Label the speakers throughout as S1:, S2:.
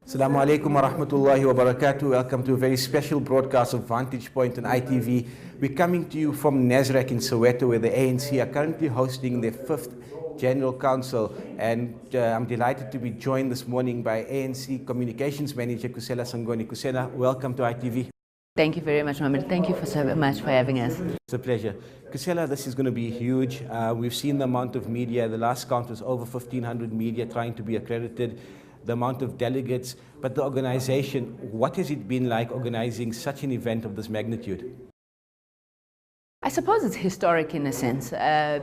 S1: Assalamu alaikum wa rahmatullahi wa barakatuh. Welcome to a very special broadcast of Vantage Point on ITV. We're coming to you from Nasrec in Soweto, where the ANC are currently hosting their 5th General Council. And I'm delighted to be joined this morning by ANC Communications Manager Kusela Sangoni. Kusela, welcome to ITV.
S2: Thank you very much, Mohammed. Thank you so much for having us.
S1: It's a pleasure. Kusela, this is going to be huge. We've seen the amount of media. The last count was over 1,500 media trying to be accredited, the amount of delegates, but the organization, what has it been like organizing such an event of this magnitude?
S2: I suppose it's historic in a sense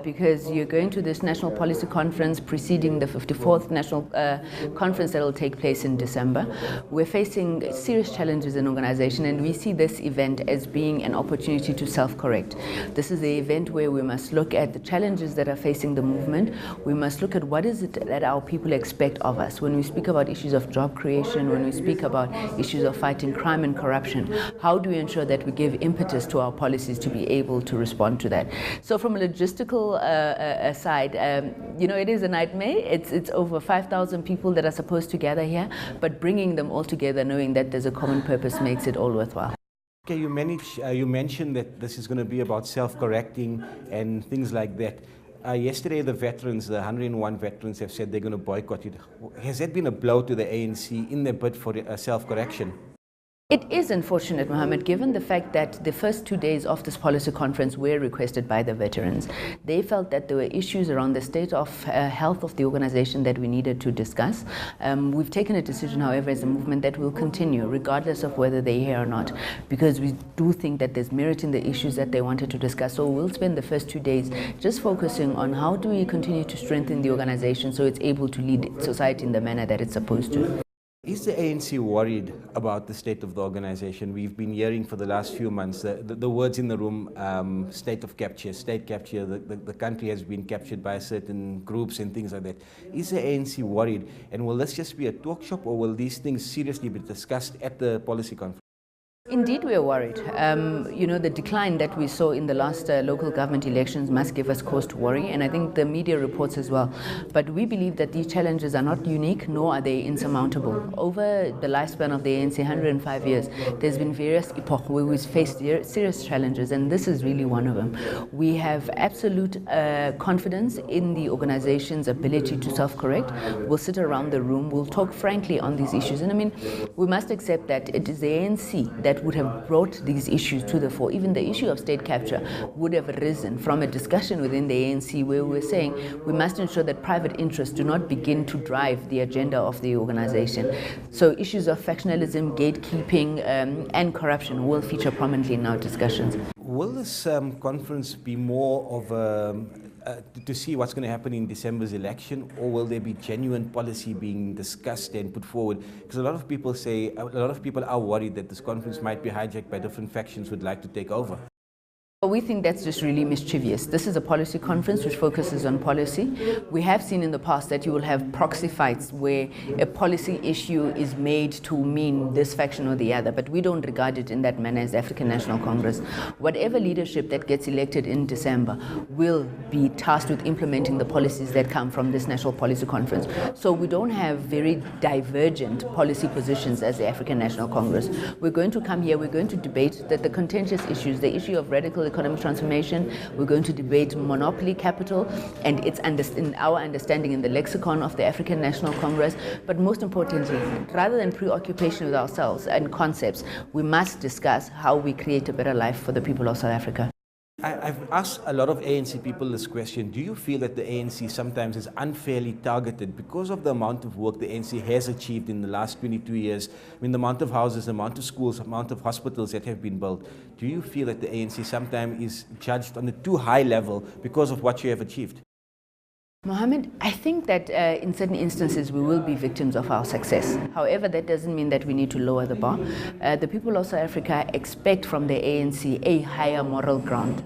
S2: because you're going to this National Policy Conference preceding the 54th National Conference that will take place in December. We're facing serious challenges in organization, and we see this event as being an opportunity to self-correct. This is the event where we must look at the challenges that are facing the movement. We must look at what is it that our people expect of us. When we speak about issues of job creation, when we speak about issues of fighting crime and corruption, how do we ensure that we give impetus to our policies to be able to respond to that? So from a logistical side, it is a nightmare. It's over 5,000 people that are supposed to gather here, but bringing them all together, knowing that there's a common purpose, makes it all worthwhile.
S1: Okay, you mentioned that this is going to be about self-correcting and things like that. Yesterday, the 101 veterans have said they're going to boycott it. Has that been a blow to the ANC in their bid for self-correction?
S2: It is unfortunate, Mohammed, given the fact that the first 2 days of this policy conference were requested by the veterans. They felt that there were issues around the state of health of the organization that we needed to discuss. We've taken a decision, however, as a movement that will continue, regardless of whether they're here or not, because we do think that there's merit in the issues that they wanted to discuss. So we'll spend the first 2 days just focusing on how do we continue to strengthen the organization so it's able to lead society in the manner that it's supposed to.
S1: Is the ANC worried about the state of the organization? We've been hearing for the last few months the words in the room, state capture. The country has been captured by certain groups and things like that. Is the ANC worried? And will this just be a talk shop, or will these things seriously be discussed at the policy conference?
S2: Indeed, we are worried. The decline that we saw in the last local government elections must give us cause to worry, and I think the media reports as well. But we believe that these challenges are not unique, nor are they insurmountable. Over the lifespan of the ANC, 105 years, there's been various epochs where we've faced serious challenges, and this is really one of them. We have absolute confidence in the organization's ability to self-correct. We'll sit around the room, we'll talk frankly on these issues. And we must accept that it is the ANC that would have brought these issues to the fore. Even the issue of state capture would have arisen from a discussion within the ANC where we were saying we must ensure that private interests do not begin to drive the agenda of the organization. So issues of factionalism, gatekeeping, and corruption will feature prominently in our discussions.
S1: Will this conference be more of to see what's going to happen in December's election, or will there be genuine policy being discussed and put forward? Because a lot of people are worried that this conference might be hijacked by different factions who would like to take over.
S2: We think that's just really mischievous. This is a policy conference which focuses on policy. We have seen in the past that you will have proxy fights where a policy issue is made to mean this faction or the other, but we don't regard it in that manner as the African National Congress. Whatever leadership that gets elected in December will be tasked with implementing the policies that come from this National Policy Conference. So we don't have very divergent policy positions as the African National Congress. We're going to come here, we're going to debate the contentious issues, the issue of radical economic transformation. We're going to debate monopoly capital and its in our understanding in the lexicon of the African National Congress. But most importantly, rather than preoccupation with ourselves and concepts, we must discuss how we create a better life for the people of South Africa.
S1: I've asked a lot of ANC people this question. Do you feel that the ANC sometimes is unfairly targeted because of the amount of work the ANC has achieved in the last 22 years? I mean, the amount of houses, the amount of schools, the amount of hospitals that have been built. Do you feel that the ANC sometimes is judged on a too high level because of what you have achieved?
S2: Mohammed, I think that in certain instances we will be victims of our success. However, that doesn't mean that we need to lower the bar. The people of South Africa expect from the ANC a higher moral ground.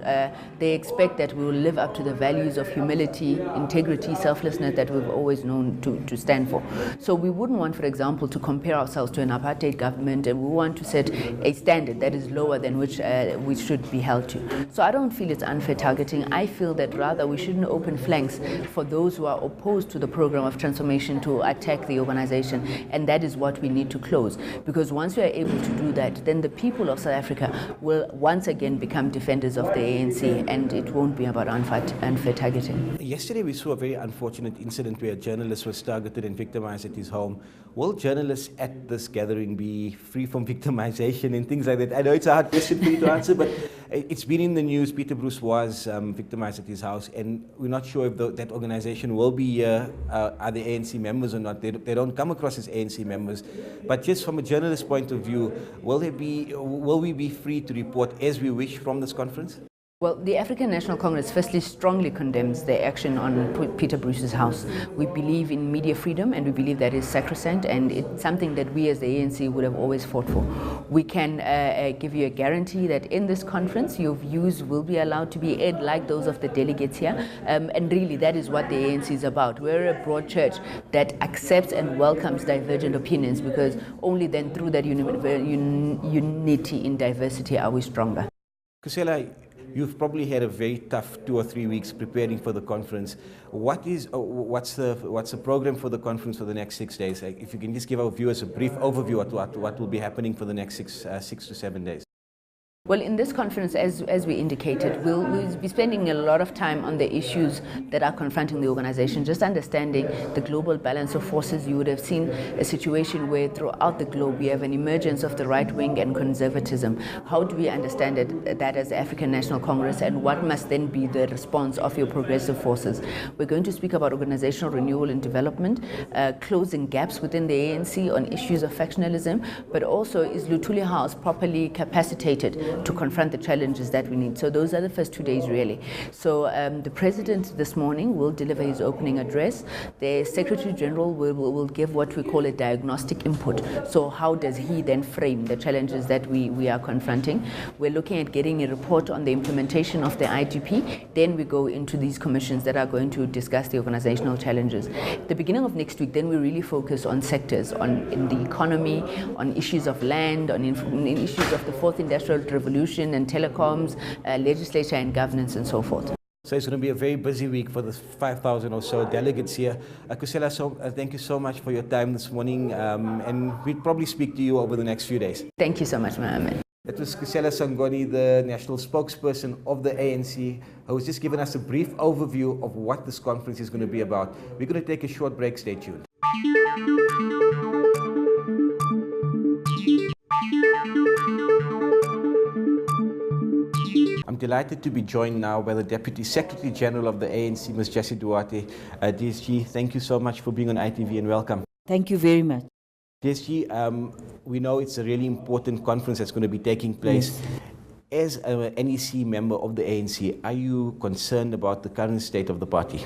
S2: They expect that we will live up to the values of humility, integrity, selflessness that we've always known to stand for. So we wouldn't want, for example, to compare ourselves to an apartheid government, and we want to set a standard that is lower than which we should be held to. So I don't feel it's unfair targeting. I feel that rather we shouldn't open flanks for those who are opposed to the program of transformation to attack the organization, and that is what we need to close, because once we are able to do that, then the people of South Africa will once again become defenders of the ANC, and it won't be about unfair targeting.
S1: Yesterday we saw a very unfortunate incident where a journalist was targeted and victimized at his home. Will journalists at this gathering be free from victimization and things like that? I know it's a hard question for you to answer, but it's been in the news. Peter Bruce was victimized at his house, and we're not sure if that organization will be are the ANC members or not. They don't come across as ANC members. But just from a journalist point of view, will we be free to report as we wish from this conference?
S2: Well, the African National Congress firstly strongly condemns the action on Peter Bruce's house. We believe in media freedom, and we believe that is sacrosanct, and it's something that we as the ANC would have always fought for. We can give you a guarantee that in this conference your views will be allowed to be aired like those of the delegates here, and really that is what the ANC is about. We're a broad church that accepts and welcomes divergent opinions, because only then through that unity in diversity are we stronger.
S1: Kusela, you've probably had a very tough 2 or 3 weeks preparing for the conference. What's the program for the conference for the next 6 days? If you can just give our viewers a brief overview of what will be happening for the next 6 to 7 days.
S2: Well, in this conference, as we indicated, we'll be spending a lot of time on the issues that are confronting the organization, just understanding the global balance of forces. You would have seen a situation where throughout the globe we have an emergence of the right wing and conservatism. How do we understand that as the African National Congress, and what must then be the response of your progressive forces? We're going to speak about organizational renewal and development, closing gaps within the ANC on issues of factionalism, but also is Luthuli House properly capacitated to confront the challenges that we need. So those are the first 2 days really. So the President this morning will deliver his opening address. The Secretary General will give what we call a diagnostic input. So how does he then frame the challenges that we are confronting? We're looking at getting a report on the implementation of the IGP. Then we go into these commissions that are going to discuss the organizational challenges. At the beginning of next week, then we really focus on sectors, in the economy, on issues of land, on issues of the fourth industrial revolution and telecoms, legislature and governance and so forth.
S1: So it's going to be a very busy week for the 5,000 or so delegates here. Kusela, thank you so much for your time this morning, and we'll probably speak to you over the next few days.
S2: Thank you so much, Mohammed.
S1: That was Kusela Sangoni, the national spokesperson of the ANC, who has just given us a brief overview of what this conference is going to be about. We're going to take a short break. Stay tuned. I'm delighted to be joined now by the Deputy Secretary General of the ANC, Ms. Jessie Duarte. DSG, thank you so much for being on ITV, and welcome.
S3: Thank you very much.
S1: DSG, we know it's a really important conference that's going to be taking place. Yes. As an NEC member of the ANC, are you concerned about the current state of the party?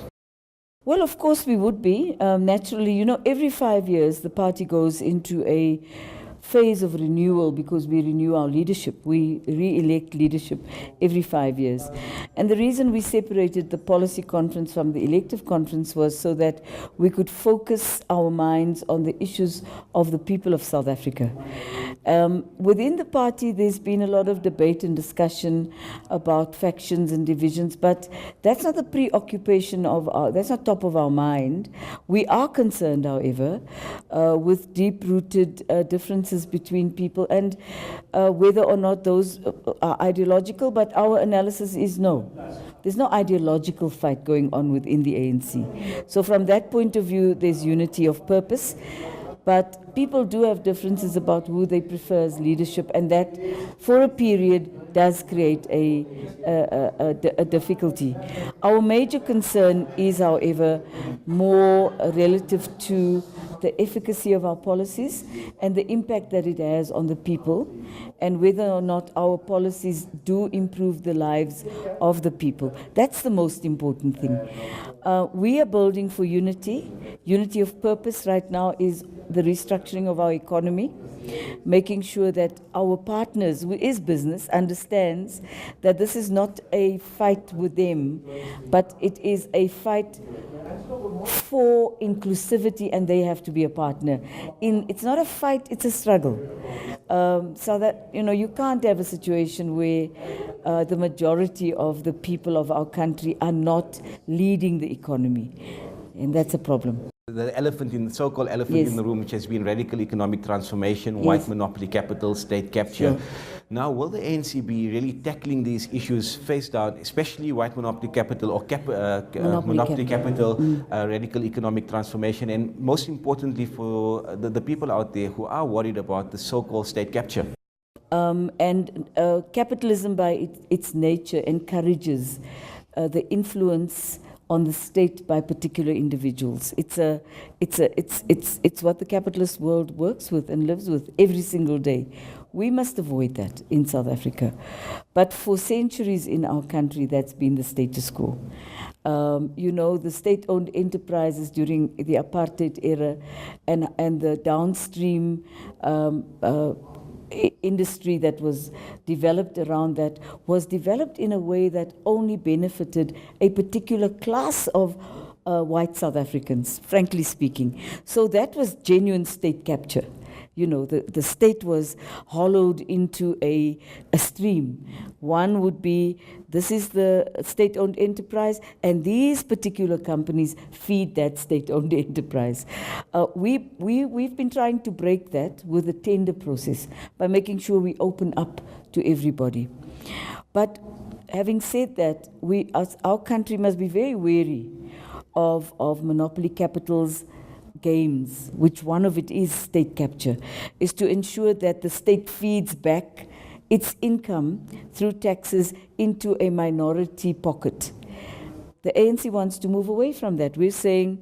S3: Well, of course we would be. Naturally, every 5 years the party goes into a phase of renewal, because we renew our leadership. We re-elect leadership every 5 years. And the reason we separated the policy conference from the elective conference was so that we could focus our minds on the issues of the people of South Africa. Within the party, there's been a lot of debate and discussion about factions and divisions, but that's not the preoccupation that's not top of our mind. We are concerned, however, with deep-rooted differences between people, and whether or not those are ideological, but our analysis is no. There's no ideological fight going on within the ANC. So from that point of view, there's unity of purpose. But people do have differences about who they prefer as leadership, and that for a period does create a difficulty. Our major concern is, however, more relative to the efficacy of our policies and the impact that it has on the people, and whether or not our policies do improve the lives of the people. That's the most important thing. We are building for unity. Unity of purpose right now is the restructuring of our economy, making sure that our partners, who is business, understands that this is not a fight with them, but it is a fight for inclusivity, and they have to be a partner. It's not a fight, it's a struggle. So that, you can't have a situation where the majority of the people of our country are not leading the economy. And that's a problem.
S1: The so-called elephant
S3: Yes.
S1: in the room, which has been radical economic transformation,
S3: Yes.
S1: white monopoly capital, state capture.
S3: Sure.
S1: Now, will the ANC be really tackling these issues face down, especially white monopoly capital or monopoly capital, radical economic transformation, and most importantly for the people out there who are worried about the so-called state capture?
S3: Capitalism by its nature encourages the influence on the state by particular individuals. It's what the capitalist world works with and lives with every single day. We must avoid that in South Africa. But for centuries in our country, that's been the status quo. The state-owned enterprises during the apartheid era and the downstream industry that was developed around that was developed in a way that only benefited a particular class of white South Africans, frankly speaking. So that was genuine state capture. The state was hollowed into a stream. One would be, this is the state-owned enterprise, and these particular companies feed that state-owned enterprise. We've been trying to break that with the tender process by making sure we open up to everybody. But having said that, our country must be very wary of monopoly capital's games, which one of it is state capture, is to ensure that the state feeds back its income through taxes into a minority pocket. The ANC wants to move away from that. We're saying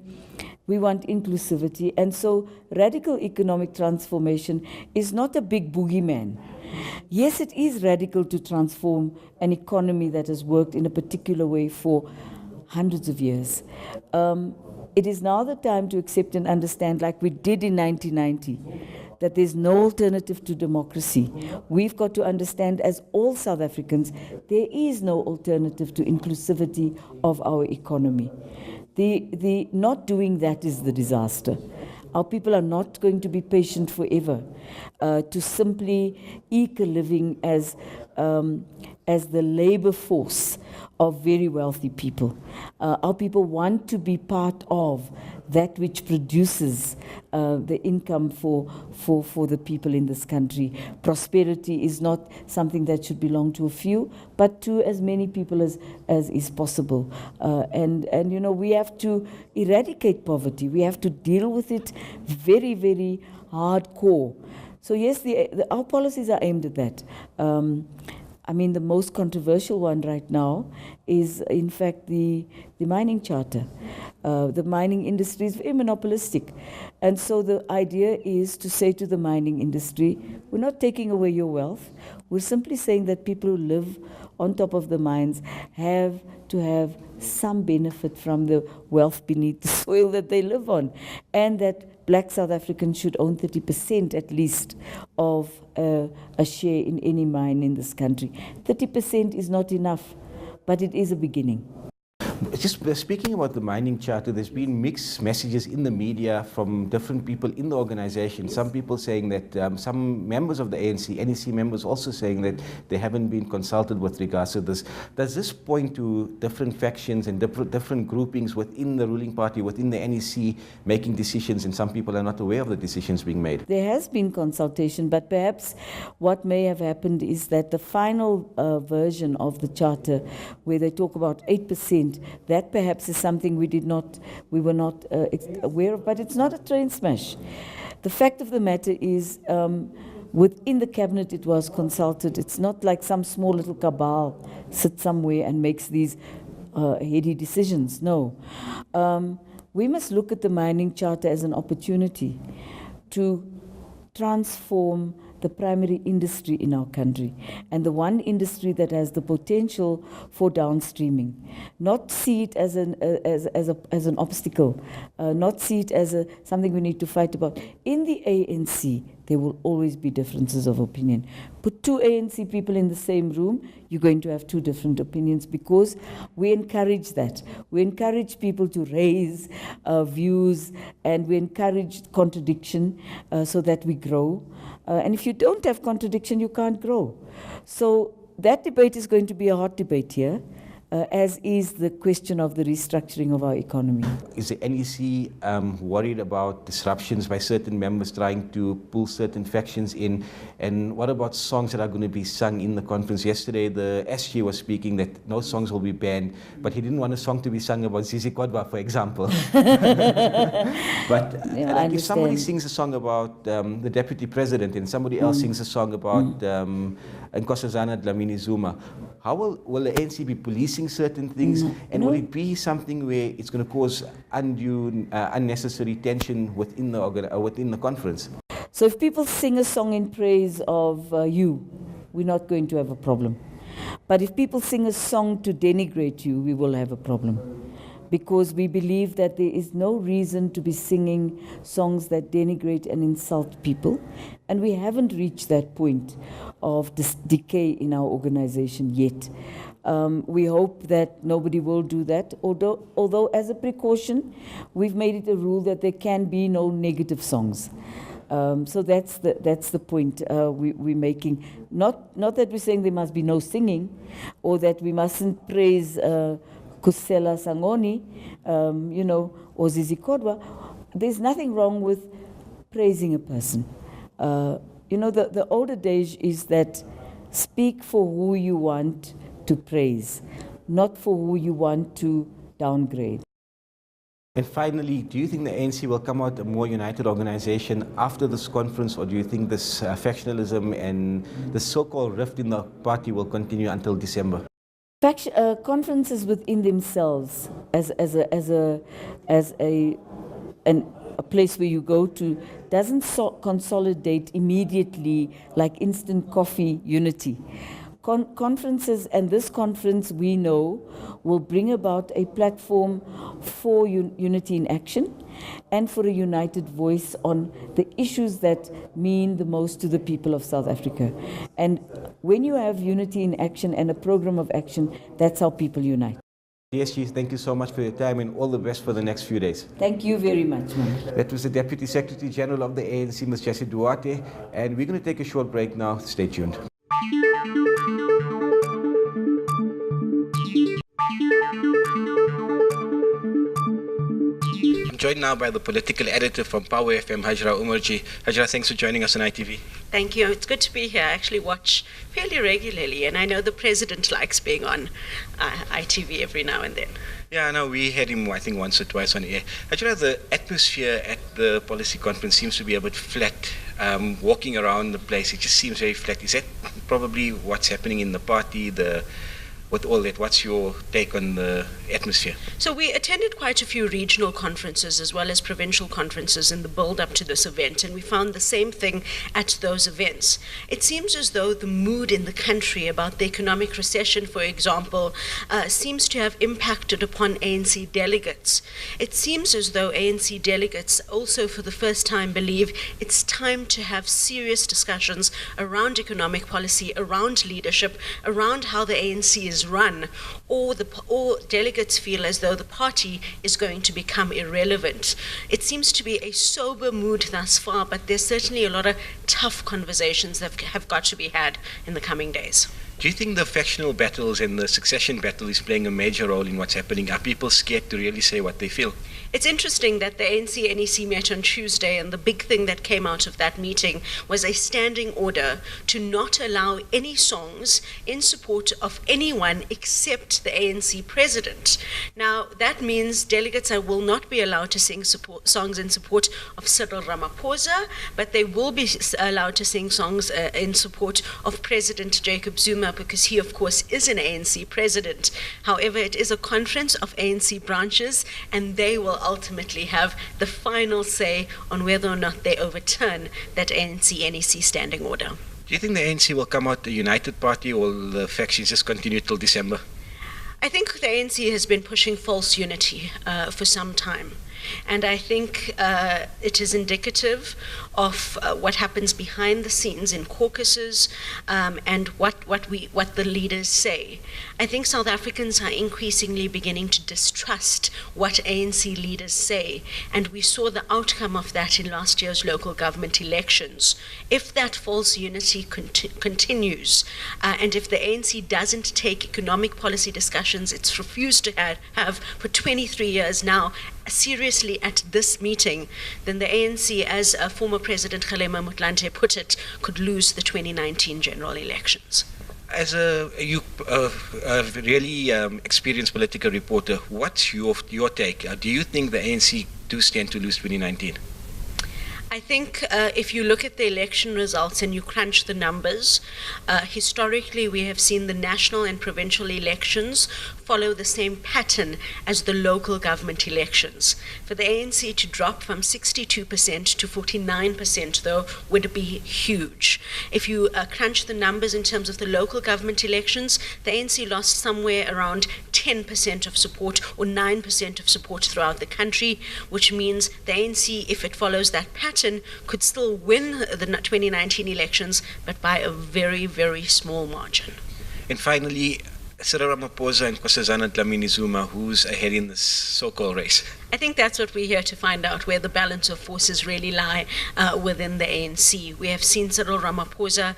S3: we want inclusivity, and so radical economic transformation is not a big boogeyman. Yes, it is radical to transform an economy that has worked in a particular way for hundreds of years. It is now the time to accept and understand, like we did in 1990, that there's no alternative to democracy. We've got to understand, as all South Africans, there is no alternative to inclusivity of our economy. The not doing that is the disaster. Our people are not going to be patient forever to simply eke a living as the labor force of very wealthy people. Our people want to be part of that which produces the income for the people in this country. Prosperity is not something that should belong to a few, but to as many people as is possible. And we have to eradicate poverty. We have to deal with it very, very hardcore. So yes, our policies are aimed at that. The most controversial one right now is, in fact, the mining charter. The mining industry is very monopolistic. And so the idea is to say to the mining industry, we're not taking away your wealth. We're simply saying that people who live on top of the mines have to have some benefit from the wealth beneath the soil that they live on, and that black South Africans should own 30% at least of a share in any mine in this country. 30% is not enough, but it is a beginning.
S1: Just speaking about the mining charter, there's been mixed messages in the media from different people in the organization. Some people saying that some members of the ANC, NEC members also saying that they haven't been consulted with regards to this. Does this point to different factions and different groupings within the ruling party, within the NEC, making decisions, and some people are not aware of the decisions being made?
S3: There has been consultation, but perhaps what may have happened is that the final version of the charter, where they talk about 8%, that perhaps is something we were not aware of, but it's not a train smash. The fact of the matter is, within the cabinet it was consulted. It's not like some small little cabal sits somewhere and makes these heady decisions. No. We must look at the mining charter as an opportunity to transform the primary industry in our country, and the one industry that has the potential for downstreaming. Not see it as an obstacle, not see it as something we need to fight about. In the ANC, there will always be differences of opinion. Put two ANC people in the same room, you're going to have two different opinions, because we encourage that. We encourage people to raise views, and we encourage contradiction so that we grow. And if you don't have contradiction, you can't grow. So that debate is going to be a hot debate here, as is the question of the restructuring of our economy.
S1: Is the NEC worried about disruptions by certain members trying to pull certain factions in? And what about songs that are going to be sung in the conference? Yesterday, the SG was speaking that no songs will be banned, but he didn't want a song to be sung about Zizi Kodwa, for example. But like if somebody sings a song about the deputy president and somebody else sings a song about Nkosazana Dlamini Zuma, how will the ANC be policing certain things, and will it be something where it's going to cause undue, unnecessary tension within the conference?
S3: So if people sing a song in praise of you, we're not going to have a problem. But if people sing a song to denigrate you, we will have a problem. Because we believe that there is no reason to be singing songs that denigrate and insult people. And we haven't reached that point of this decay in our organization yet. We hope that nobody will do that, although as a precaution, we've made it a rule that there can be no negative songs. So that's the point we're making. Not that we're saying there must be no singing, or that we mustn't praise Kusela Sangoni, or Zizi Kodwa. There's nothing wrong with praising a person. The older adage is that speak for who you want to praise, not for who you want to downgrade.
S1: And finally, do you think the ANC will come out a more united organization after this conference, or do you think this factionalism and the so-called rift in the party will continue until December?
S3: Conferences within themselves, as a place where you go to, doesn't consolidate immediately like instant coffee unity. Conferences, and this conference we know will bring about a platform for unity in action and for a united voice on the issues that mean the most to the people of South Africa. And when you have unity in action and a program of action, that's how people unite.
S1: DSG, thank you so much for your time, and all the best for the next few days.
S3: Thank you very much, man.
S1: That was the Deputy Secretary General of the ANC, Ms. Jessie Duarte, and we're going to take a short break now. Stay tuned. I'm joined now by the political editor from Power FM, Hajra Umarji. Hajra, thanks for joining us on ITV.
S4: Thank you. It's good to be here. I actually watch fairly regularly, and I know the president likes being on ITV every now and then.
S1: Yeah, no, we had him, I think, once or twice on air. Hajra, the atmosphere at the policy conference seems to be a bit flat. Walking around the place, it just seems very flat. Is that probably what's happening in the party, with all that? What's your take on the atmosphere?
S4: So we attended quite a few regional conferences as well as provincial conferences in the build-up to this event, and we found the same thing at those events. It seems as though the mood in the country about the economic recession, for example, seems to have impacted upon ANC delegates. It seems as though ANC delegates also for the first time believe it's time to have serious discussions around economic policy, around leadership, around how the ANC is run, or delegates feel as though the party is going to become irrelevant. It seems to be a sober mood thus far, but there's certainly a lot of tough conversations that have got to be had in the coming days.
S1: Do you think the factional battles and the succession battle is playing a major role in what's happening? Are people scared to really say what they feel?
S4: It's interesting that the ANC NEC met on Tuesday, and the big thing that came out of that meeting was a standing order to not allow any songs in support of anyone except the ANC president. Now, that means delegates will not be allowed to sing songs in support of Cyril Ramaphosa, but they will be allowed to sing songs in support of President Jacob Zuma, because he, of course, is an ANC president. However, it is a conference of ANC branches, and they will ultimately have the final say on whether or not they overturn that ANC NEC standing order.
S1: Do you think the ANC will come out a united party, or will the factions just continue till December?
S4: I think the ANC has been pushing false unity for some time. And I think it is indicative of what happens behind the scenes in caucuses and what the leaders say. I think South Africans are increasingly beginning to distrust what ANC leaders say, and we saw the outcome of that in last year's local government elections. If that false unity continues, and if the ANC doesn't take economic policy discussions it's refused to have for 23 years now seriously at this meeting, then the ANC, as former President Kgalema Motlanthe put it, could lose the 2019 general elections.
S1: As a really experienced political reporter, what's your take? Do you think the ANC do stand to lose 2019?
S4: I think if you look at the election results and you crunch the numbers, historically we have seen the national and provincial elections follow the same pattern as the local government elections. For the ANC to drop from 62% to 49%, though, would be huge. If you crunch the numbers in terms of the local government elections, the ANC lost somewhere around 10% of support or 9% of support throughout the country, which means the ANC, if it follows that pattern, could still win the 2019 elections, but by a very, very small margin.
S1: And finally, Cyril Ramaphosa and Nkosazana Dlamini-Zuma, who's ahead in this so-called race?
S4: I think that's what we're here to find out, where the balance of forces really lie within the ANC. We have seen Cyril Ramaphosa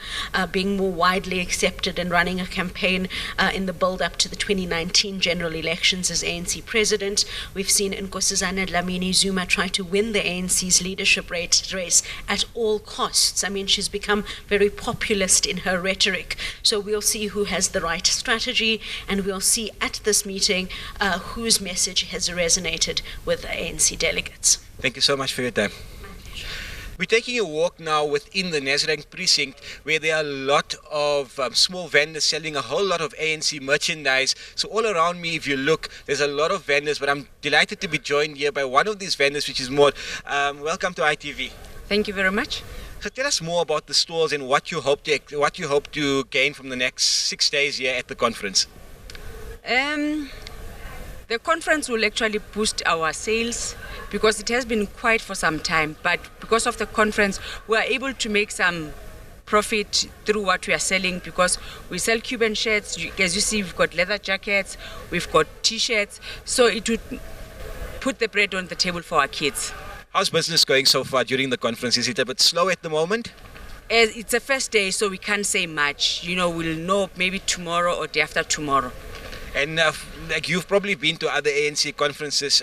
S4: being more widely accepted and running a campaign in the build-up to the 2019 general elections as ANC president. We've seen Nkosazana Dlamini-Zuma try to win the ANC's leadership race at all costs. I mean, she's become very populist in her rhetoric. So we'll see who has the right strategy, and we'll see at this meeting whose message has resonated with the ANC delegates.
S1: Thank you so much for your time. We're taking a walk now within the Nasrec precinct, where there are a lot of small vendors selling a whole lot of ANC merchandise. So all around me, if you look, there's a lot of vendors, but I'm delighted to be joined here by one of these vendors, which is Maud. Welcome to ITV.
S5: Thank you very much.
S1: So tell us more about the stalls and what you hope to gain from the next 6 days here at the conference.
S5: The conference will actually boost our sales because it has been quiet for some time, but because of the conference we are able to make some profit through what we are selling, because we sell Cuban shirts. As you see, we've got leather jackets, we've got t-shirts, so it would put the bread on the table for our kids.
S1: How's business going so far during the conference? Is it a bit slow at the moment?
S5: It's the first day, so we can't say much. We'll know maybe tomorrow or day after tomorrow.
S1: And like you've probably been to other ANC conferences,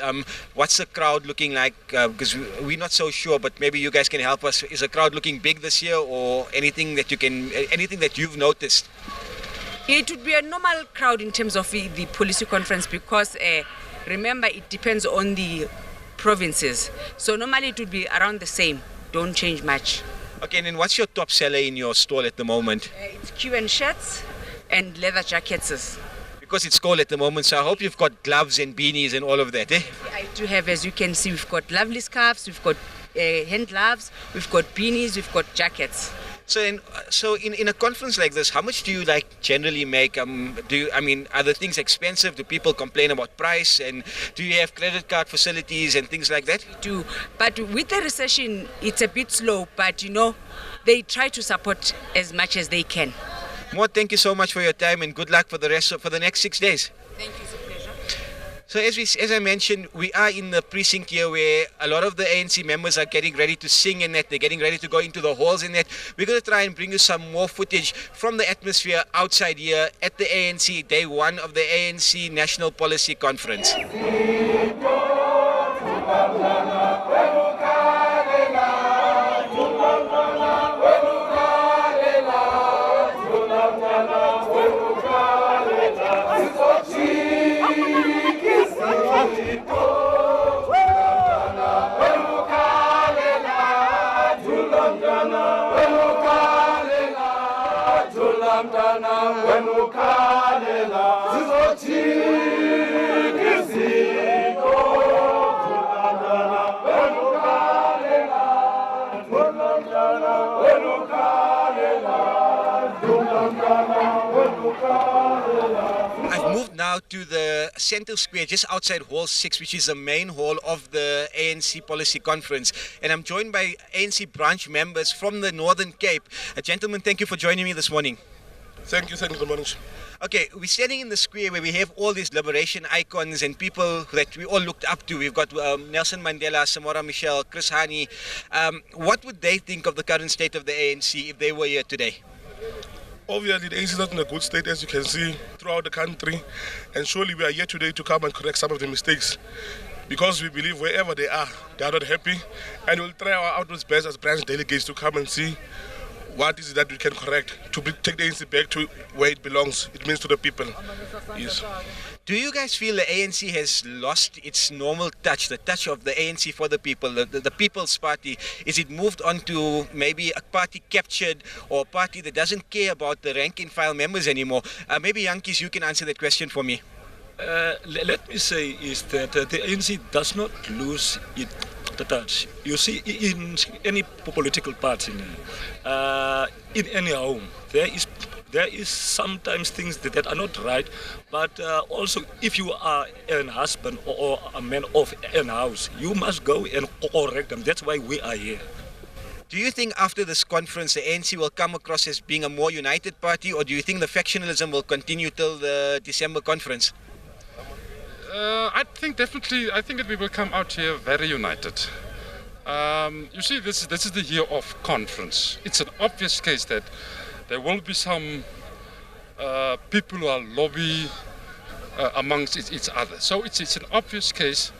S1: what's the crowd looking like? Because we're not so sure, but maybe you guys can help us. Is the crowd looking big this year, or anything that you've noticed?
S5: It would be a normal crowd in terms of the policy conference, because remember, it depends on the provinces. So normally it would be around the same. Don't change much.
S1: Okay, and then what's your top seller in your stall at the moment?
S5: It's Cuban shirts and leather jackets.
S1: Because it's cold at the moment, so I hope you've got gloves and beanies and all of that, eh?
S5: I do have, as you can see, we've got lovely scarves, we've got hand gloves, we've got beanies, we've got jackets.
S1: So in a conference like this, how much do you generally make? Are the things expensive? Do people complain about price? And do you have credit card facilities and things like that?
S5: We do, but with the recession, it's a bit slow. But they try to support as much as they can.
S1: Maud, thank you so much for your time, and good luck for the next 6 days.
S5: Thank you, it's a pleasure.
S1: So as I mentioned, we are in the precinct here where a lot of the ANC members are getting ready to sing in that. They're getting ready to go into the halls in that. We're going to try and bring you some more footage from the atmosphere outside here at the ANC, day one of the ANC National Policy Conference. I've moved now to the Centre Square just outside Hall 6, which is the main hall of the ANC Policy Conference. And I'm joined by ANC branch members from the Northern Cape. Gentlemen, thank you for joining me this morning.
S6: Thank you very much.
S1: Okay, we're standing in the square where we have all these liberation icons and people that we all looked up to. We've got Nelson Mandela, Samora Machel, Chris Hani. What would they think of the current state of the ANC if they were here today?
S6: Obviously, the ANC is not in a good state, as you can see, throughout the country. And surely we are here today to come and correct some of the mistakes. Because we believe wherever they are not happy. And we'll try our utmost best as branch delegates to come and see what is it that we can correct to take the ANC back to where it belongs. It means to the people. Yes.
S1: Do you guys feel the ANC has lost its normal touch, the touch of the ANC for the people, the People's Party? Is it moved on to maybe a party captured or a party that doesn't care about the rank and file members anymore? Maybe Yankees, you can answer that question for me.
S7: Let me say is that the ANC does not lose the touch. You see, in any political party, in any home, there is sometimes things that are not right, but also if you are a husband or a man of a house, you must go and correct them. That's why we are here.
S1: Do you think after this conference the ANC will come across as being a more united party, or do you think the factionalism will continue till the December conference?
S8: I think that we will come out here very united. You see, this is the year of conference. It's an obvious case that there will be some people who are lobby amongst each other. So it's an obvious case.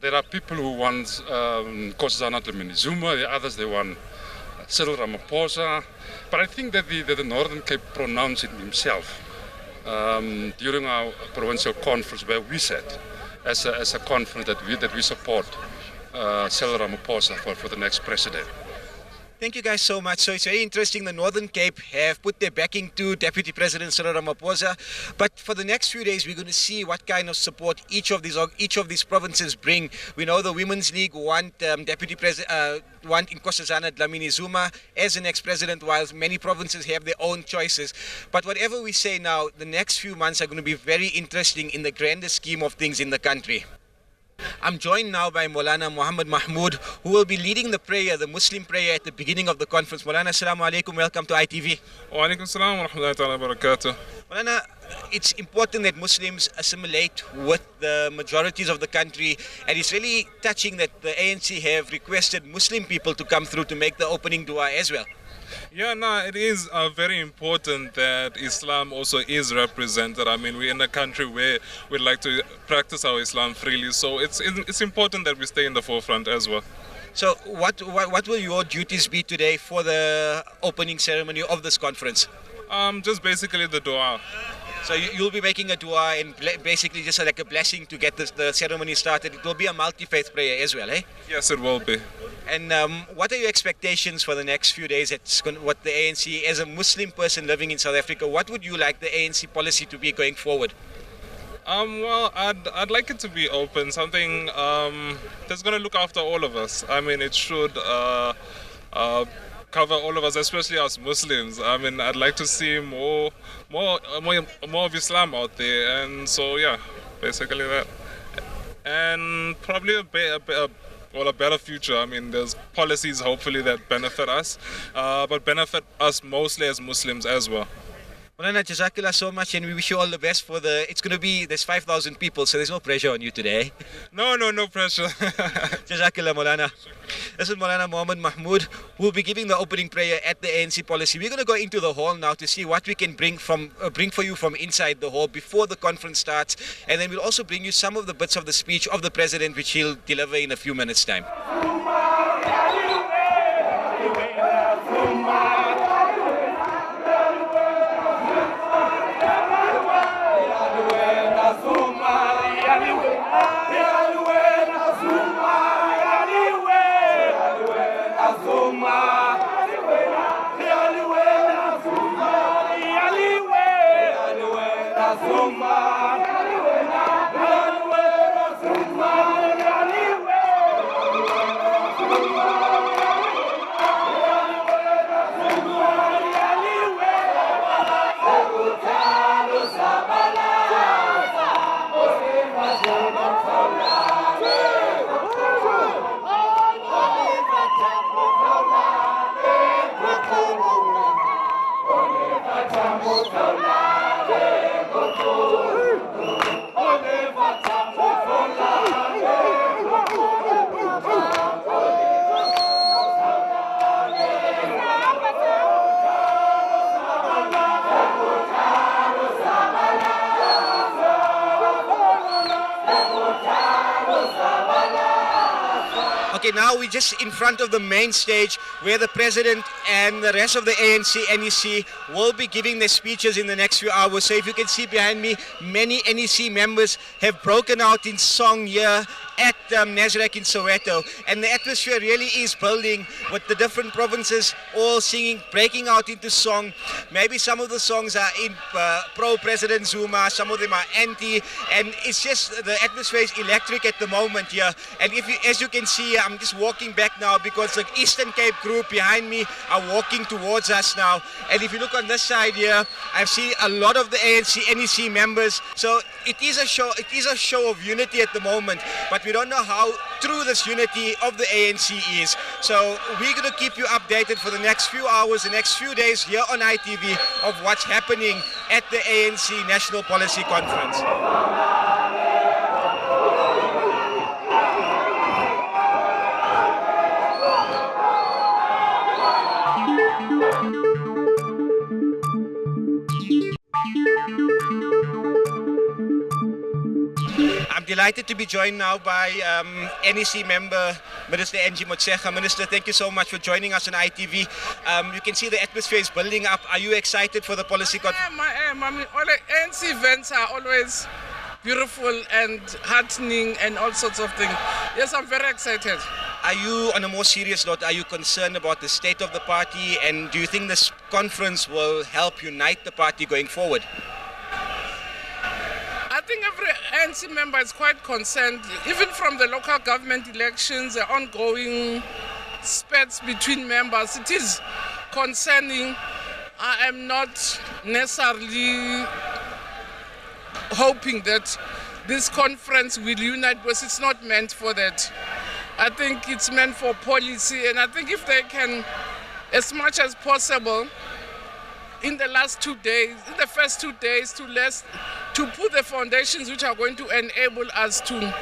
S8: There are people who want Nkosazana Dlamini-Zuma, the others they want Cyril Ramaphosa. But I think that the Northern Cape pronounced it himself during our provincial conference where we sat as a conference that we support Cyril Ramaphosa for the next president.
S1: Thank you guys so much. So it's very interesting. The Northern Cape have put their backing to Deputy President Cyril Ramaphosa. But for the next few days, we're going to see what kind of support each of these provinces bring. We know the Women's League want want Nkosazana Dlamini-Zuma as the next president, while many provinces have their own choices. But whatever we say now, the next few months are going to be very interesting in the grander scheme of things in the country. I'm joined now by Maulana Muhammad Mahmood, who will be leading the prayer, the Muslim prayer at the beginning of the conference. Maulana, assalamu alaikum, welcome to ITV.
S8: Wa alaikum salam wa rahmatullahi wa barakatuh.
S1: Maulana, it's important that Muslims assimilate with the majorities of the country, and it's really touching that the ANC have requested Muslim people to come through to make the opening dua as well.
S8: Yeah, no, it is very important that Islam also is represented. I mean, we're in a country where we'd like to practice our Islam freely, so it's important that we stay in the forefront as well.
S1: So what will your duties be today for the opening ceremony of this conference?
S8: Just basically the dua.
S1: So you'll be making a dua and basically just like a blessing to get the ceremony started. It will be a multi-faith prayer as well, eh?
S8: Yes, it will be.
S1: And what are your expectations for the next few days? What the ANC, as a Muslim person living in South Africa, what would you like the ANC policy to be going forward?
S8: Well, I'd like it to be open, something that's going to look after all of us. I mean, it should cover all of us, especially us Muslims. I mean, I'd like to see more of Islam out there, and so yeah, basically that. And probably a better future. I mean, there's policies hopefully that benefit us, but benefit us mostly as Muslims as well.
S9: Molana, Jazakallah so much, and we wish you all the best for it's going to be, there's 5,000 people, so there's no pressure on you today.
S8: No pressure.
S9: Jazakallah, Molana. This is Molana Mohammed Mahmood, who will be giving the opening prayer at the ANC policy. We're going to go into the hall now to see what we can bring for you from inside the hall before the conference starts, and then we'll also bring you some of the bits of the speech of the president, which he'll deliver in a few minutes' time. Okay, now we're just in front of the main stage where the president and the rest of the ANC NEC will be giving their speeches in the next few hours. So if you can see behind me, many NEC members have broken out in song here at Nasrec in Soweto, and the atmosphere really is building with the different provinces all singing, breaking out into song. Maybe some of the songs are in pro-President Zuma, some of them are anti, and it's just, the atmosphere is electric at the moment here. And as you can see, I'm just walking back now because the Eastern Cape group behind me are walking towards us now. And if you look on this side here, I see a lot of the ANC NEC members. So it is a show of unity at the moment, but we don't know how true this unity of the ANC is. So we're going to keep you updated for the next few hours, the next few days here on ITV of what's happening at the ANC National Policy Conference. I'm delighted to be joined now by NEC member, Minister Angie Motshekga. Minister, thank you so much for joining us on ITV. You can see the atmosphere is building up. Are you excited for the policy conference?
S10: I am. I mean, all the ANC events are always beautiful and heartening and all sorts of things. Yes, I'm very excited.
S9: Are you, on a more serious note, are you concerned about the state of the party, and do you think this conference will help unite the party going forward?
S10: I think every ANC member is quite concerned, even from the local government elections, the ongoing spats between members. It is concerning. I am not necessarily hoping that this conference will unite, because it's not meant for that. I think it's meant for policy, and I think if they can, as much as possible, in the last 2 days, in the first 2 days, to put the foundations which are going to enable us to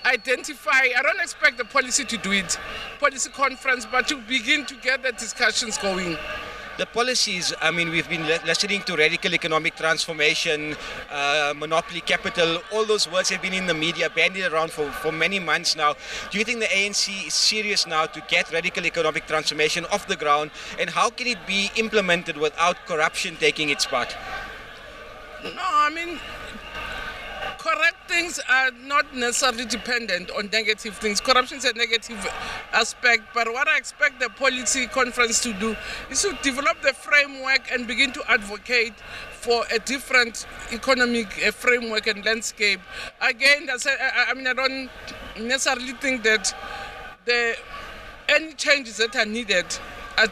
S10: identify. I don't expect the policy to do it, policy conference, but to begin to get the discussions going.
S9: The policies, I mean, we've been listening to radical economic transformation, monopoly capital, all those words have been in the media, bandied around for many months now. Do you think the ANC is serious now to get radical economic transformation off the ground, and how can it be implemented without corruption taking its part?
S10: No, I mean, correct things are not necessarily dependent on negative things. Corruption is a negative aspect, but what I expect the policy conference to do is to develop the framework and begin to advocate for a different economic framework and landscape. Again, I don't necessarily think that any changes that are needed are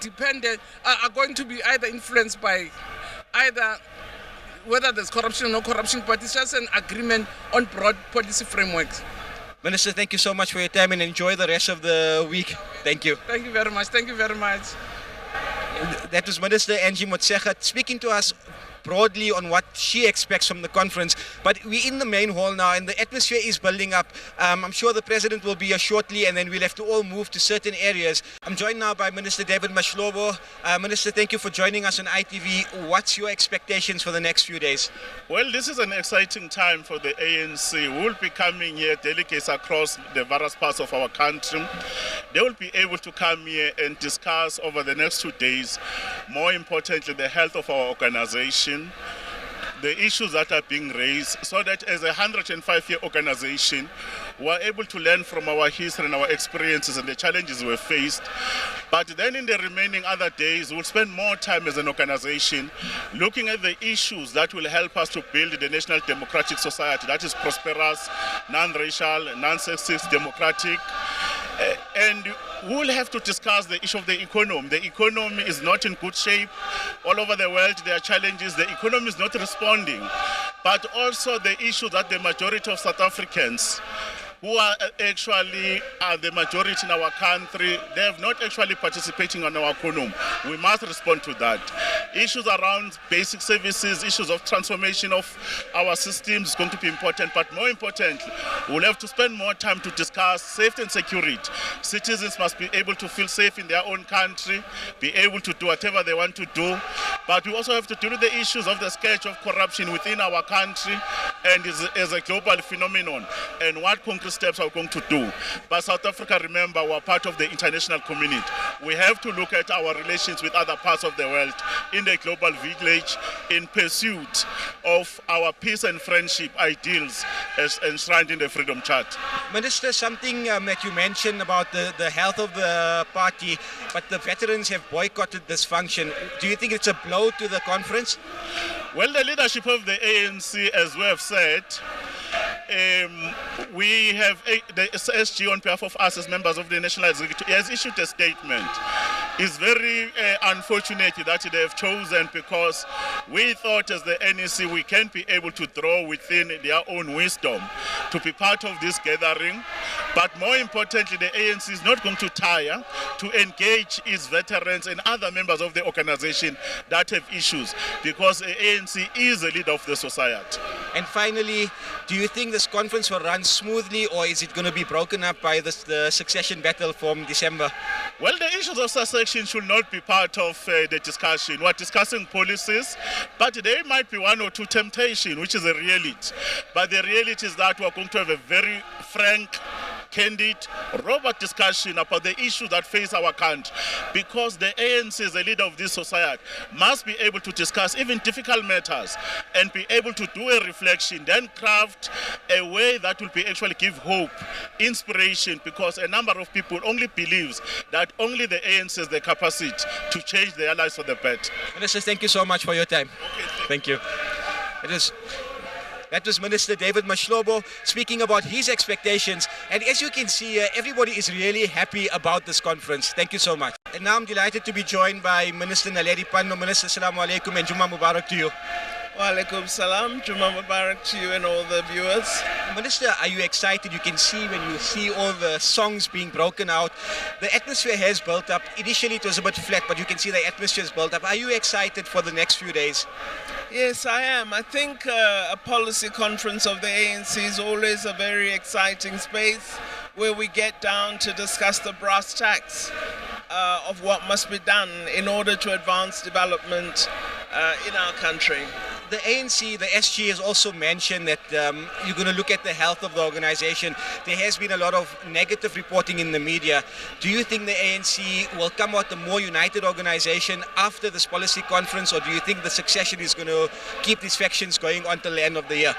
S10: going to be either influenced by either whether there's corruption or no corruption, but it's just an agreement on broad policy frameworks.
S9: Minister, thank you so much for your time, and enjoy the rest of the week. Thank you.
S10: Thank you very much. Thank you very much.
S9: That was Minister Angie Motshekga speaking to us broadly on what she expects from the conference. But we're in the main hall now and the atmosphere is building up. I'm sure the President will be here shortly and then we'll have to all move to certain areas. I'm joined now by Minister David Mashlobo. Minister, thank you for joining us on ITV. What's your expectations for the next few days?
S11: Well, this is an exciting time for the ANC. We'll be coming here, delegates across the various parts of our country. They will be able to come here and discuss over the next 2 days, more importantly, the health of our organization, the issues that are being raised, so that as a 105-year organization, we're able to learn from our history and our experiences and the challenges we've faced. But then in the remaining other days, we'll spend more time as an organization looking at the issues that will help us to build the national democratic society that is prosperous, non-racial, non-sexist, democratic. And we'll have to discuss the issue of the economy. The economy is not in good shape. All over the world, there are challenges. The economy is not responding. But also the issue that the majority of South Africans who are actually the majority in our country, they have not actually participating in our economy. We must respond to that. Issues around basic services, issues of transformation of our systems is going to be important, but more importantly, we'll have to spend more time to discuss safety and security. Citizens must be able to feel safe in their own country, be able to do whatever they want to do, but we also have to deal with the issues of the scourge of corruption within our country and as a global phenomenon, and what concrete steps are we going to do. But South Africa, remember, we're part of the international community. We have to look at our relations with other parts of the world in the global village in pursuit of our peace and friendship ideals as enshrined in the Freedom Charter.
S9: Minister, something that you mentioned about the health of the party, but the veterans have boycotted this function. Do you think it's a blow to the conference?
S11: Well, the leadership of the ANC, as we have said, we have the SG on behalf of us as members of the National Executive has issued a statement. It's very unfortunate that they have chosen, because we thought as the NEC we can be able to draw within their own wisdom to be part of this gathering. But more importantly, the ANC is not going to tire to engage its veterans and other members of the organization that have issues, because the ANC is a leader of the society.
S9: And finally, do you think this conference will run smoothly, or is it going to be broken up by the succession battle from December?
S11: Well, the issues of succession should not be part of the discussion. We're discussing policies, but there might be one or two temptations, which is a reality. But the reality is that we're going to have a very frank, candid, robust discussion about the issues that face our country, because the ANC as a leader of this society must be able to discuss even difficult matters and be able to do a reflection, then craft a way that will be actually give hope, inspiration, because a number of people only believes that only the ANC has the capacity to change their lives for the better.
S9: Minister, thank you so much for your time.
S11: Okay,
S9: thank you. That was Minister David Mashlobo speaking about his expectations. And as you can see, everybody is really happy about this conference. Thank you so much. And now I'm delighted to be joined by Minister Naledi Pandor. Minister, Assalamu alaikum and Juma Mubarak to you.
S12: Wa alaikum salam, Juma Mubarak to you and all the viewers.
S9: Minister, are you excited? You can see when you see all the songs being broken out, the atmosphere has built up. Initially it was a bit flat, but you can see the atmosphere has built up. Are you excited for the next few days?
S12: Yes, I am. I think a policy conference of the ANC is always a very exciting space where we get down to discuss the brass tacks of what must be done in order to advance development in our country.
S9: The ANC, the SG has also mentioned that you're going to look at the health of the organization. There has been a lot of negative reporting in the media. Do you think the ANC will come out a more united organization after this policy conference, or do you think the succession is going to keep these factions going until the end of the year?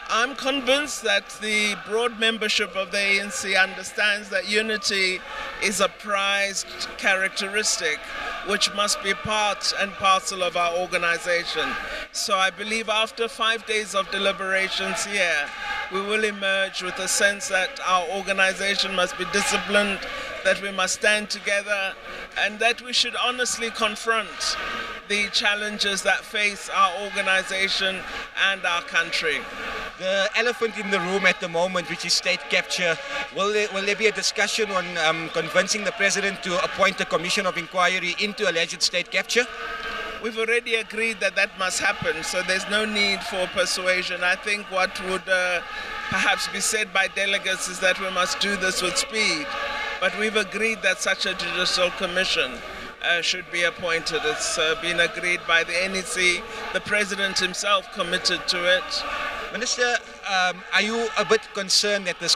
S12: I'm convinced that the broad membership of the ANC understands that unity is a prized characteristic which must be part and parcel of our organization. So I believe after 5 days of deliberations here, we will emerge with a sense that our organization must be disciplined, that we must stand together, and that we should honestly confront the challenges that face our organization and our country.
S9: The elephant in the room at the moment, which is state capture, will there be a discussion on convincing the president to appoint a commission of inquiry into alleged state capture?
S12: We've already agreed that that must happen, so there's no need for persuasion. I think what would perhaps be said by delegates is that we must do this with speed. But we've agreed that such a judicial commission should be appointed. It's been agreed by the NEC. The president himself committed to it.
S9: Minister, are you a bit concerned that this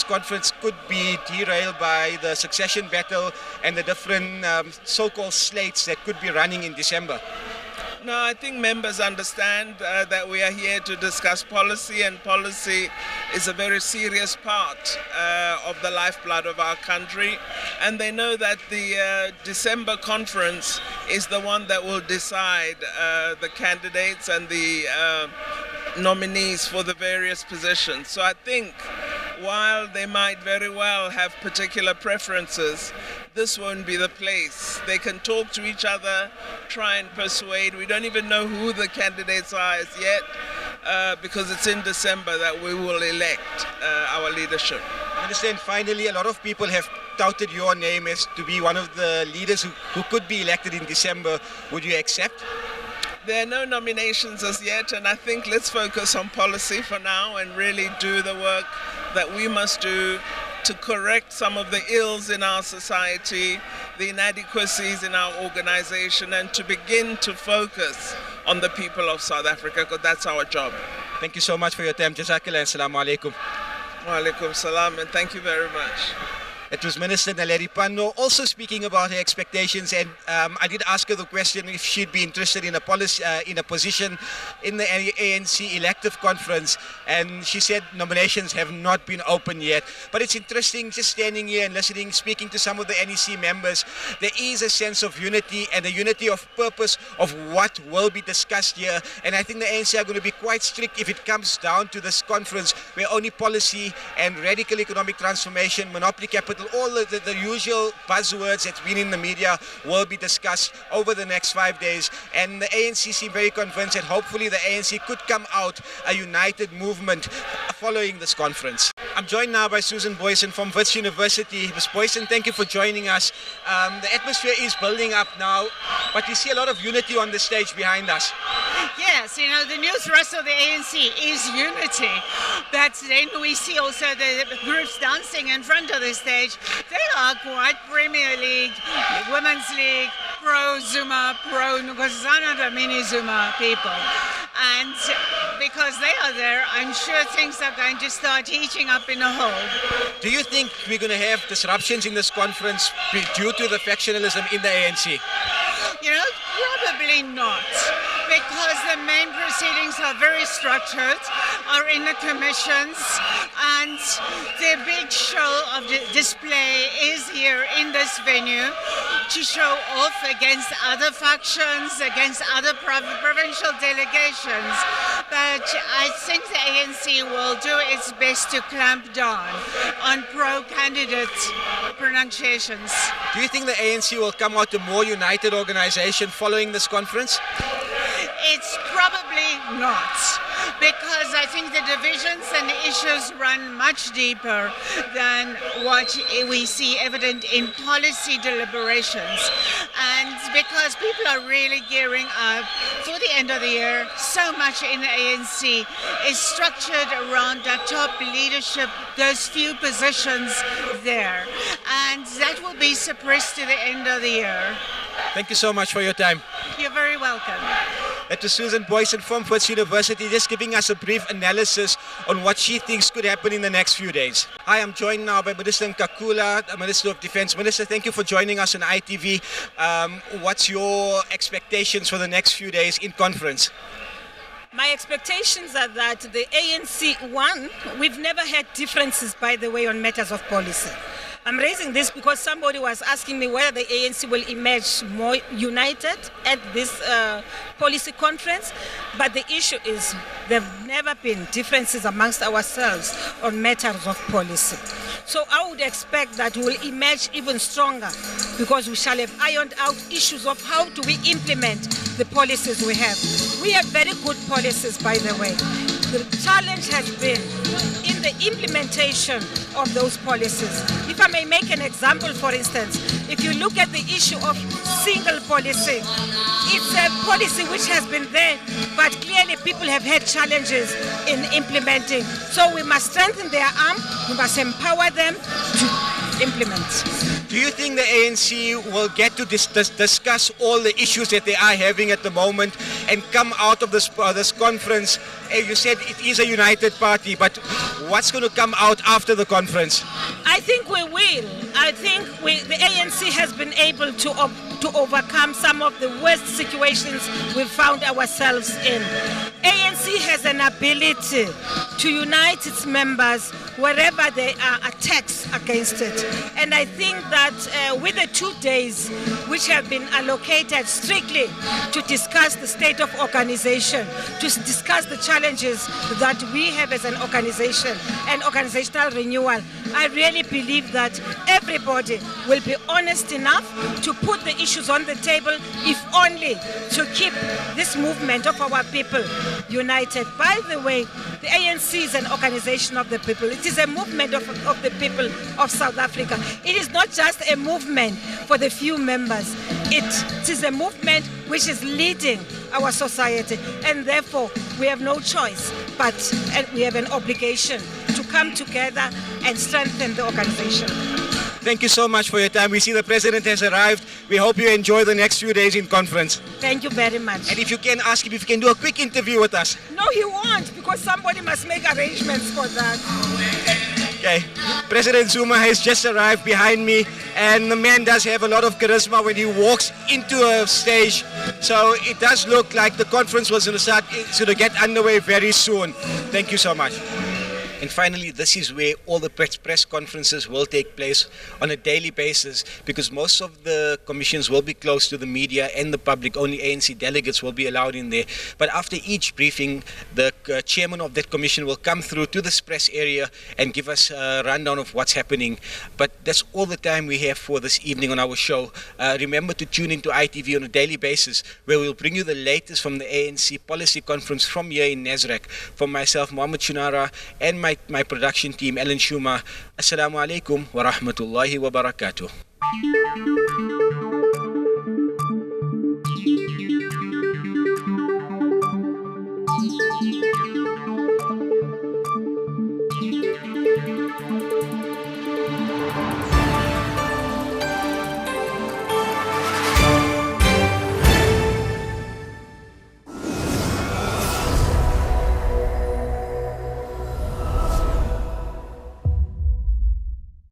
S9: conference could be derailed by the succession battle and the different so-called slates that could be running in December?
S12: No, I think members understand that we are here to discuss policy, and policy is a very serious part of the lifeblood of our country. And they know that the December conference is the one that will decide the candidates and the nominees for the various positions. So I think while they might very well have particular preferences, this won't be the place. They can talk to each other, try and persuade. We don't even know who the candidates are as yet, because it's in December that we will elect our leadership.
S9: I understand finally a lot of people have touted your name as to be one of the leaders who could be elected in December. Would you accept?
S12: There are no nominations as yet, and I think let's focus on policy for now and really do the work that we must do to correct some of the ills in our society, the inadequacies in our organization, and to begin to focus on the people of South Africa, because that's our job.
S9: Thank you so much for your time. Jazakallah and Assalamu alaikum.
S12: Wa alaikum salam, and thank you very much.
S9: It was Minister Naledi Pandor also speaking about her expectations, and I did ask her the question if she'd be interested in a position in the ANC elective conference, and she said nominations have not been open yet. But it's interesting just standing here and listening, speaking to some of the NEC members. There is a sense of unity and a unity of purpose of what will be discussed here, and I think the ANC are going to be quite strict if it comes down to this conference where only policy and radical economic transformation, monopoly capital, all the usual buzzwords that's been in the media will be discussed over the next 5 days. And the ANC seem very convinced that hopefully the ANC could come out a united movement following this conference. I'm joined now by Susan Boyson from Wits University. Ms. Boyson, thank you for joining us. The atmosphere is building up now, but we see a lot of unity on the stage behind us.
S13: Yes, you know, the new thrust of the ANC is unity. But then we see also the groups dancing in front of the stage. They are quite Premier League, Women's League, pro-Zuma, pro-Nkosazana Dlamini Zuma people. And because they are there, I'm sure things are going to start heating up in a whole.
S9: Do you think we're going to have disruptions in this conference due to the factionalism in the ANC?
S13: You know, probably not, because the main proceedings are very structured, are in the commissions, and the big show of the display is here in this venue to show off against other factions, against other provincial delegations. But I think the ANC will do its best to clamp down on pro-candidate pronunciations.
S9: Do you think the ANC will come out a more united organization following this conference?
S13: It's probably not, because I think the divisions and the issues run much deeper than what we see evident in policy deliberations. And because people are really gearing up for the end of the year, so much in the ANC is structured around the top leadership, those few positions there. And that will be suppressed to the end of the year.
S9: Thank you so much for your time.
S13: You're very welcome.
S9: That was Susan Boyson from Wits University, just giving us a brief analysis on what she thinks could happen in the next few days. Hi, I'm joined now by Minister Nkakula, the Minister of Defence. Minister, thank you for joining us on ITV. What's your expectations for the next few days in conference?
S14: My expectations are that the ANC, one, we've never had differences, by the way, on matters of policy. I'm raising this because somebody was asking me whether the ANC will emerge more united at this policy conference. But the issue is there have never been differences amongst ourselves on matters of policy. So I would expect that we'll emerge even stronger because we shall have ironed out issues of how do we implement the policies we have. We have very good policies, by the way. The challenge has been in the implementation of those policies. If I may make an example, for instance, if you look at the issue of single policy, it's a policy which has been there, but clearly people have had challenges in implementing. So we must strengthen their arm, we must empower them to implement.
S9: Do you think the ANC will get to discuss all the issues that they are having at the moment and come out of this conference? You said it is a united party, but what's going to come out after the conference?
S14: I think we will. I think the ANC has been able to overcome some of the worst situations we've found ourselves in. ANC has an ability to unite its members wherever there are attacks against it. And I think that with the 2 days which have been allocated strictly to discuss the state of organization, to discuss the challenges that we have as an organization and organizational renewal, I really believe that everybody will be honest enough to put the issues on the table, if only to keep this movement of our people united. By the way, the ANC is an organization of the people. It is a movement of the people of South Africa. It is not just a movement for the few members. It is a movement which is leading our society, and therefore we have no choice but we have an obligation to come together and strengthen the organization.
S9: Thank you so much for your time. We see the president has arrived. We hope you enjoy the next few days in conference.
S14: Thank you very much.
S9: And if you can, ask him if he can do a quick interview with us.
S14: No, he won't, because somebody must make arrangements for that.
S9: Okay, President Zuma has just arrived behind me, and the man does have a lot of charisma when he walks into a stage. So it does look like the conference was going to start, it's going to get underway very soon. Thank you so much. And finally, this is where all the press conferences will take place on a daily basis, because most of the commissions will be closed to the media and the public. Only ANC delegates will be allowed in there. But after each briefing, the chairman of that commission will come through to this press area and give us a rundown of what's happening. But that's all the time we have for this evening on our show. Remember to tune into ITV on a daily basis, where we'll bring you the latest from the ANC Policy Conference from here in Nasrec. For myself, Mohammed Shunara, and my production team, Ellen Schumer, Assalamu alaikum wa rahmatullahi wa barakatuh.